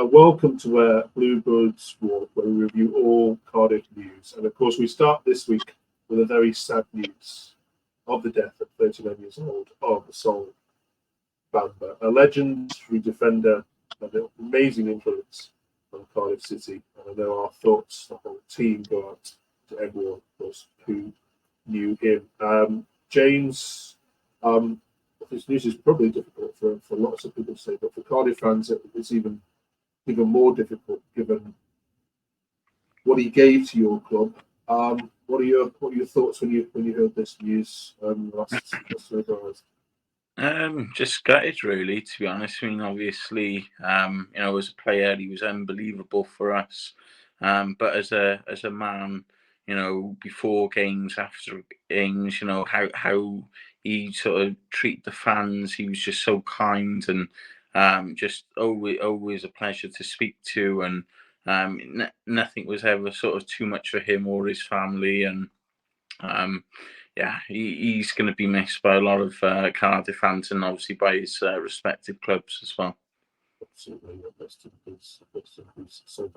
Welcome to Bluebirds Walk, where we review all Cardiff news. And of course, we start this week with a very sad news of the death at 39 years old of Sol Bamba, a legendary defender and an amazing influence on Cardiff City. And I know our thoughts, the whole team, go out to everyone, of course, who knew him. James, this news is probably difficult for lots of people to say, but for Cardiff fans, it's even more difficult given what he gave to your club. What are your thoughts when you heard this news last 3 hours? Just gutted, really, to be honest. I mean, obviously, as a player, he was unbelievable for us. But as a man, before games, after games, how he sort of treated the fans, he was just so kind and just always a pleasure to speak to. And nothing was ever sort of too much for him or his family. And he's going to be missed by a lot of Cardiff fans and obviously by his respective clubs as well. Absolutely, best in peace. So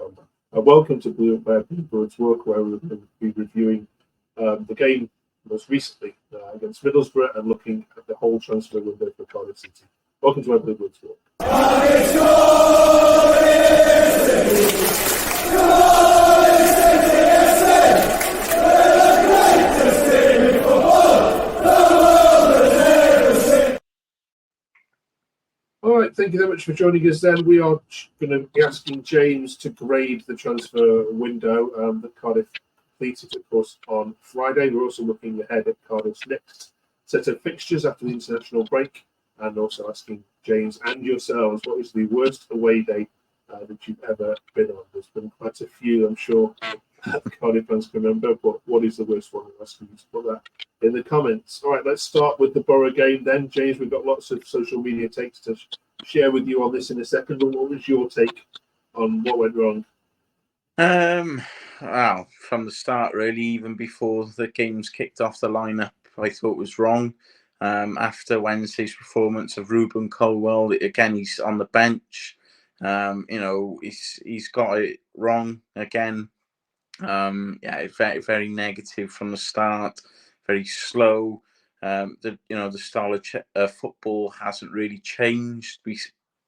welcome to Bluebirds Walk, where we'll be reviewing the game most recently against Middlesbrough and looking at the whole transfer window for Cardiff City. Welcome to Bluebirds Walk. All right, thank you very much for joining us then. We are going to be asking James to grade the transfer window that Cardiff completed, of course, on Friday. We're also looking ahead at Cardiff's next set of fixtures after the international break, and also asking James and yourselves, what is the worst away day that you've ever been on? There's been quite a few, I'm sure, Cardiff fans can remember, but what is the worst one? I'm asking you to put that in the comments. All right, let's start with the Boro game then. James, we've got lots of social media takes to share with you on this in a second, but what was your take on what went wrong? Well, from the start, really, even before the games kicked off, the lineup I thought was wrong. After Wednesday's performance of Ruben Colwell, again, he's on the bench. He's got it wrong again. Very, very negative from the start. Very slow. The style of football hasn't really changed. We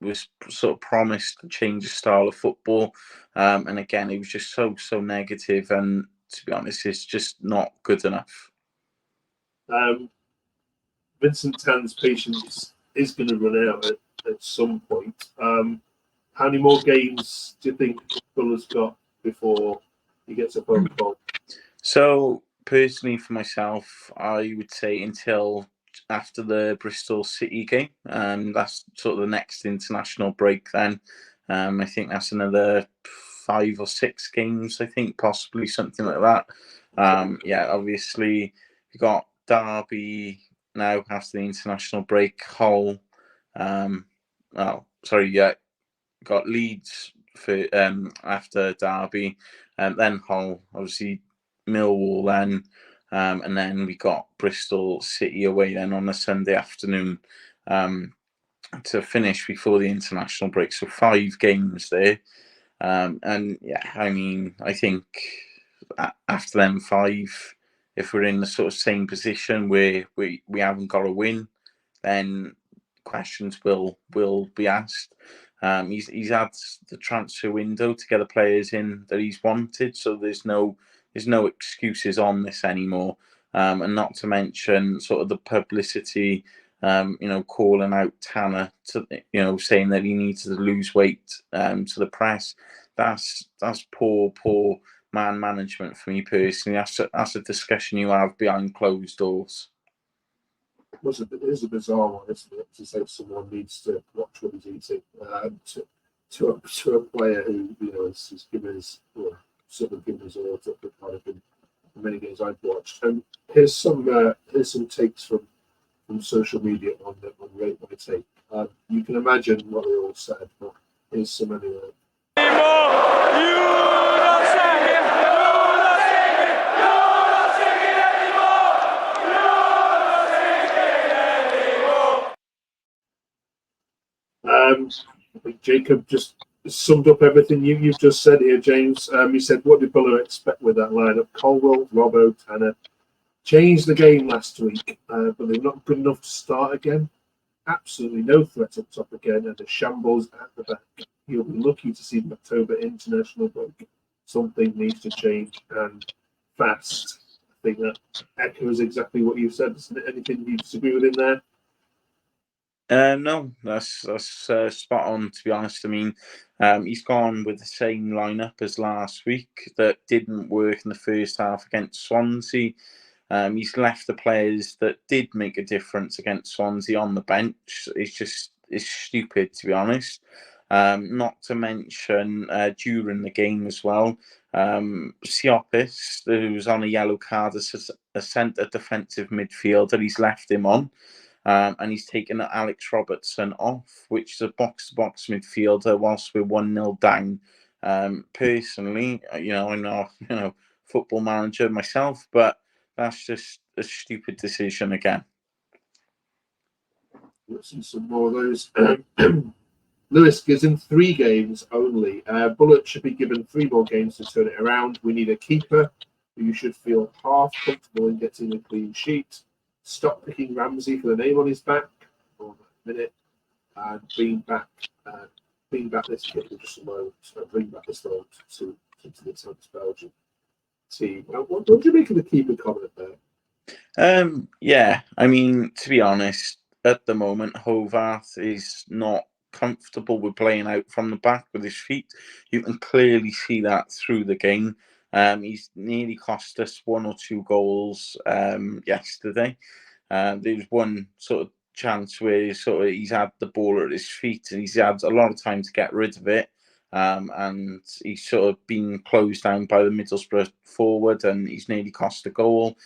was sort of promised to change the style of football, and again, it was just so negative. And to be honest, it's just not good enough. Vincent Tan's patience is going to run out at some point. How many more games do you think Bulut's got before he gets a phone call? So personally, for myself, I would say until after the Bristol City game. That's sort of the next international break then. I think that's another 5 or 6 games, I think, possibly something like that. Obviously, you got Derby now after the international break, Hull. Got Leeds for after Derby, then Hull, obviously Millwall then, and then we got Bristol City away then on a Sunday afternoon to finish before the international break. So 5 games there, I think after them 5, if we're in the sort of same position where we haven't got a win, then questions will be asked. He's had the transfer window to get the players in that he's wanted, so there's no excuses on this anymore. And not to mention sort of the publicity, calling out Tanner to, saying that he needs to lose weight to the press. That's poor man management for me personally. That's a discussion you have behind closed doors. It is a bizarre one, isn't it? To say someone needs to watch what he's eating to a player who has given his all to the kind of in many games I've watched. And here's some takes from social media on rate my take. You can imagine what they all said, but here's some anyway. I think Jacob just summed up everything you've just said here, James. You said, what did Boro expect with that lineup? Colwell, Robbo, Tanner. Changed the game last week, but they're not good enough to start again. Absolutely no threat up top again, and the shambles at the back. You'll be lucky to see the October international break. Something needs to change, and fast. I think that echoes exactly what you said. Isn't it? Anything you disagree with in there? No, that's spot on. To be honest, I mean, he's gone with the same lineup as last week that didn't work in the first half against Swansea. He's left the players that did make a difference against Swansea on the bench. It's stupid, to be honest. Not to mention during the game as well. Siopis, who was on a yellow card as a centre defensive midfielder, he's left him on. And he's taken Alex Robertson off, which is a box-to-box midfielder whilst we're 1-0 down. Personally, I'm not, football manager myself, but that's just a stupid decision again. Let's see some more of those. Lewis gives him 3 games only. Bulut should be given 3 more games to turn it around. We need a keeper who should feel half comfortable in getting a clean sheet. Stop picking Ramsey for the name on his back for a minute, and bring back this kid with just a load. Bring back this load to the South Belgium team. What do you make of the keeper comment there? Yeah, I mean, to be honest, at the moment, Hovarth is not comfortable with playing out from the back with his feet. You can clearly see that through the game. He's nearly cost us 1 or 2 goals yesterday. There was one sort of chance where he's had the ball at his feet and he's had a lot of time to get rid of it. And he's sort of been closed down by the Middlesbrough forward and he's nearly cost a goal.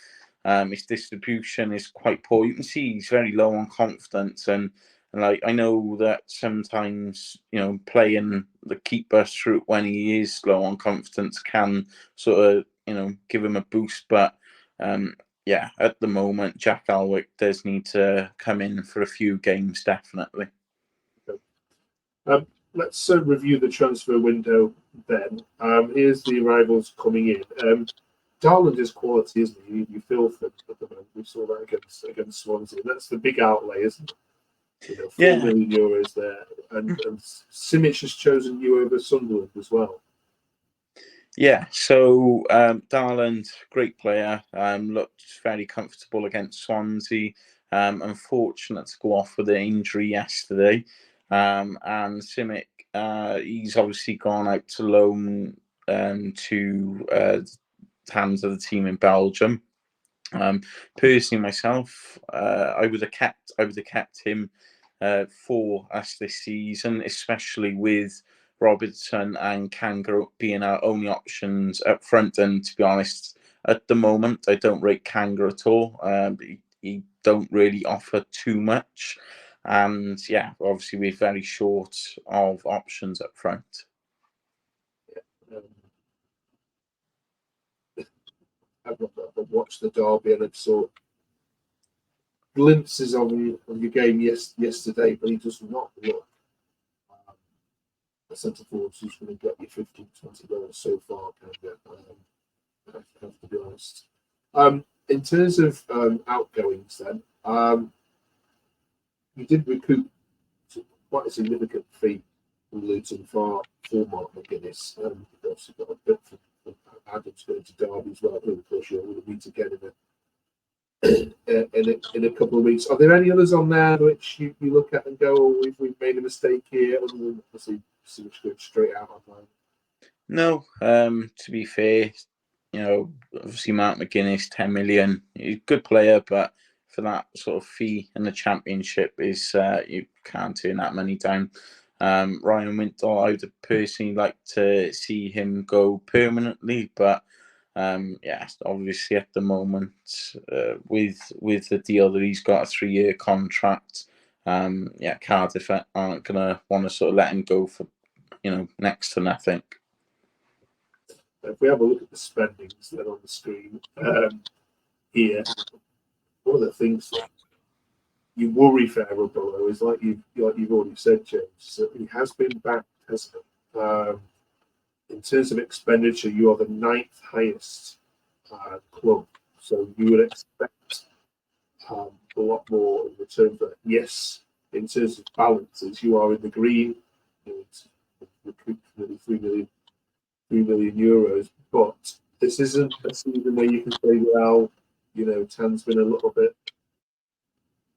His distribution is quite poor. You can see he's very low on confidence, and like I know that sometimes playing the keeper through when he is low on confidence can sort of give him a boost. But yeah, at the moment, Jack Alwick does need to come in for a few games, definitely. Let's review the transfer window then. Here's the arrivals coming in. Darland is quality, isn't he? You feel for at the moment. We saw that against Swansea. And that's the big outlay, isn't it? €4 million there. And Simic has chosen you over Sunderland as well. Yeah, so Darland, great player, looked very comfortable against Swansea. Unfortunate to go off with an injury yesterday. And Simic, he's obviously gone out to loan to hands of the team in Belgium. Personally, myself, I would have kept him for us this season, especially with Robertson and Kanga being our only options up front. And to be honest, at the moment, I don't rate Kanga at all. He don't really offer too much. And yeah, obviously we're very short of options up front. I've watched the derby and I saw glimpses of your game yesterday, but he does not look a centre forward who's going to get you 15, 20 goals so far. I have to be honest. In terms of outgoings, then you did recoup quite a significant fee from Luton for Mark McGuinness. You've also got a bit from Adams going to Derby as well. Of course, you'll meet again in a couple of weeks. Are there any others on there which you look at and go, "Oh, we've made a mistake here"? Other than obviously going straight out online. No, to be fair, obviously Mark McGuinness, 10 million. He's a good player, but for that sort of fee in the Championship is you can't turn that money down. Ryan Wintle, I would personally like to see him go permanently, but yeah, obviously at the moment with the deal that he's got, a 3-year contract, yeah, Cardiff aren't gonna want to sort of let him go for next to nothing. If we have a look at the spendings then on the screen here, one of the things that you worry for Erol Bulut is like you've already said, James, that he has been backed, hasn't In terms of expenditure, you are the ninth highest club, so you would expect a lot more in return for that. Yes, in terms of balances, you are in the green. It's nearly 3 million euros, but this isn't a season where you can say, well, Tan's been a little bit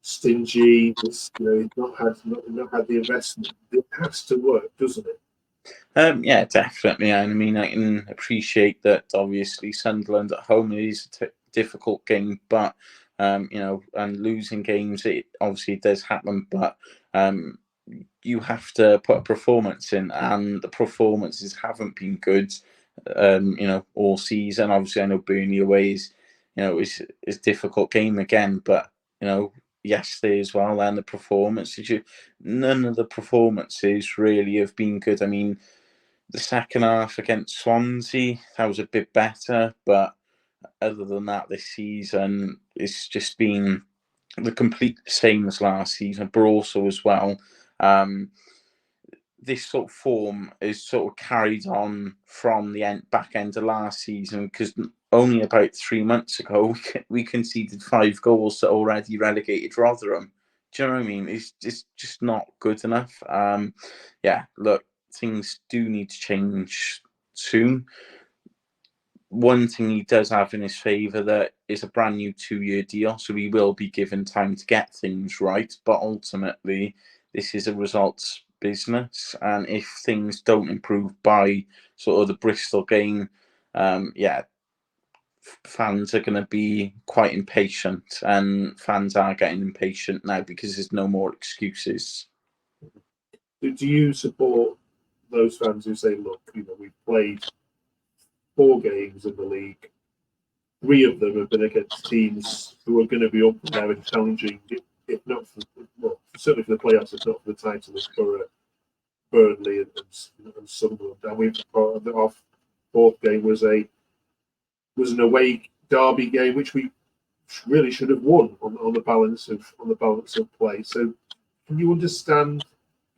stingy. He's not had the investment. It has to work, doesn't it? Yeah, definitely. And I mean, I can appreciate that. Obviously, Sunderland at home is a difficult game, but and losing games, it obviously does happen. But you have to put a performance in, and the performances haven't been good. All season. Obviously, I know Burnley away is a difficult game again, but yesterday as well, and the performances, none of the performances really have been good. I mean, the second half against Swansea, that was a bit better, but other than that, this season it's just been the complete same as last season. Boro as well. This sort of form is sort of carried on from the back end of last season, because only about 3 months ago we conceded 5 goals that already relegated Rotherham. Do you know what I mean? It's just not good enough. Look, things do need to change soon. One thing he does have in his favour, that is a brand new 2-year deal, so he will be given time to get things right. But ultimately, this is a results business, and if things don't improve by sort of the Bristol game, fans are going to be quite impatient, and fans are getting impatient now because there's no more excuses. Do you support those fans who say, look, we've played 4 games in the league, 3 of them have been against teams who are going to be up there and challenging, if not certainly for the playoffs, if not for the title, as for Burnley and Sunderland. And our 4th game was an away derby game, which we really should have won on the balance of play. So, can you understand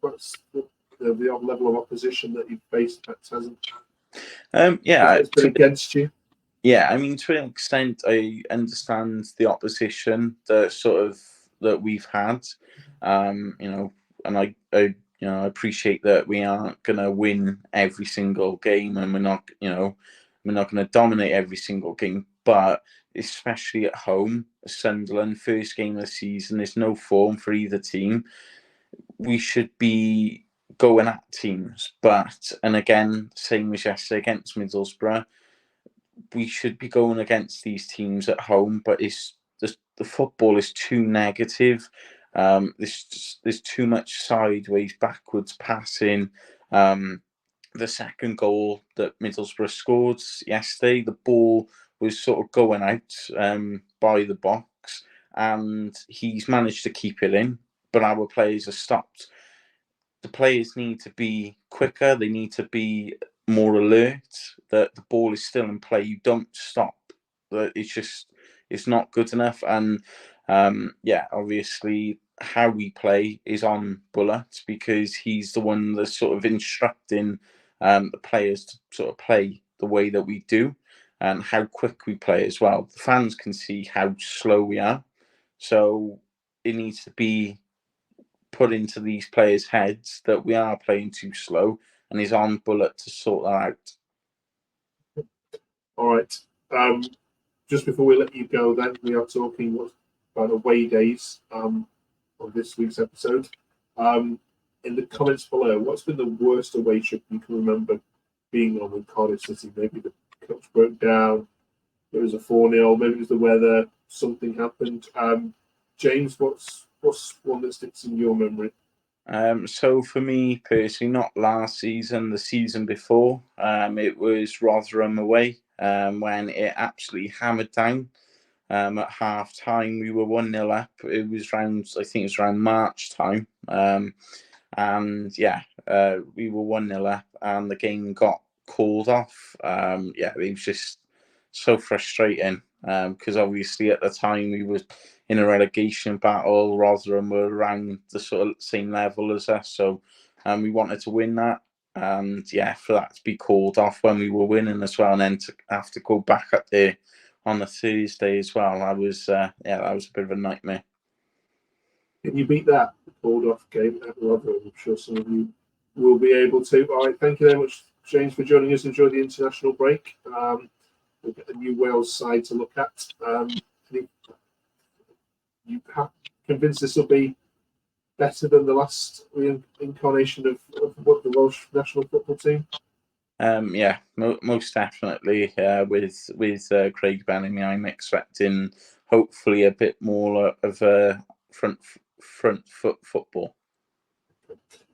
what's the level of opposition that you've faced that hasn't been against you? Yeah, I mean, to an extent, I understand the opposition that we've had, and I appreciate that we aren't going to win every single game, and we're not going to dominate every single game, but especially at home, Sunderland, first game of the season, there's no form for either team. We should be going at teams, and again, same as yesterday against Middlesbrough, we should be going against these teams at home, but the football is too negative. There's too much sideways, backwards passing. The second goal that Middlesbrough scored yesterday, the ball was sort of going out by the box, and he's managed to keep it in, but our players are stopped. The players need to be quicker. They need to be more alert that the ball is still in play. You don't stop. That it's not good enough. And obviously how we play is on Bulut, because he's the one that's sort of instructing the players to sort of play the way that we do, and how quick we play as well. The fans can see how slow we are, so it needs to be put into these players' heads that we are playing too slow, and he's on Bulut to sort that out. All right. Just before we let you go, then, we are talking about away days on this week's episode. In the comments below, what's been the worst away trip you can remember being on with Cardiff City? Maybe the coach broke down, it was a 4-0, maybe it was the weather, something happened. James, what's one that sticks in your memory? So for me personally, not last season, the season before, it was Rotherham away, when it absolutely hammered down. At half time, we were 1-0 up. I think it was around March time. We were 1-0 up, and the game got called off. It was just so frustrating, because obviously at the time we were in a relegation battle. Rotherham were around the sort of same level as us, so we wanted to win that. and yeah, for that to be called off when we were winning as well, and then to have to go back up there on the Thursday as well, that was that was a bit of a nightmare. Can you beat that called off game at Rotherham? I'm sure some of you will be able to. All right, thank you very much, James, for joining us. Enjoy the international break. We'll get a new Wales side to look at. You have convinced this will be better than the last reincarnation of what the Welsh national football team? Most definitely. With Craig Bellamy, I'm expecting hopefully a bit more of a front foot football.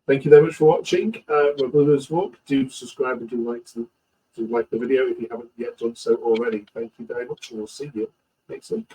Thank you very much for watching. My Brothers Walk. Do subscribe and do like the video if you haven't yet done so already. Thank you very much, and we'll see you next week.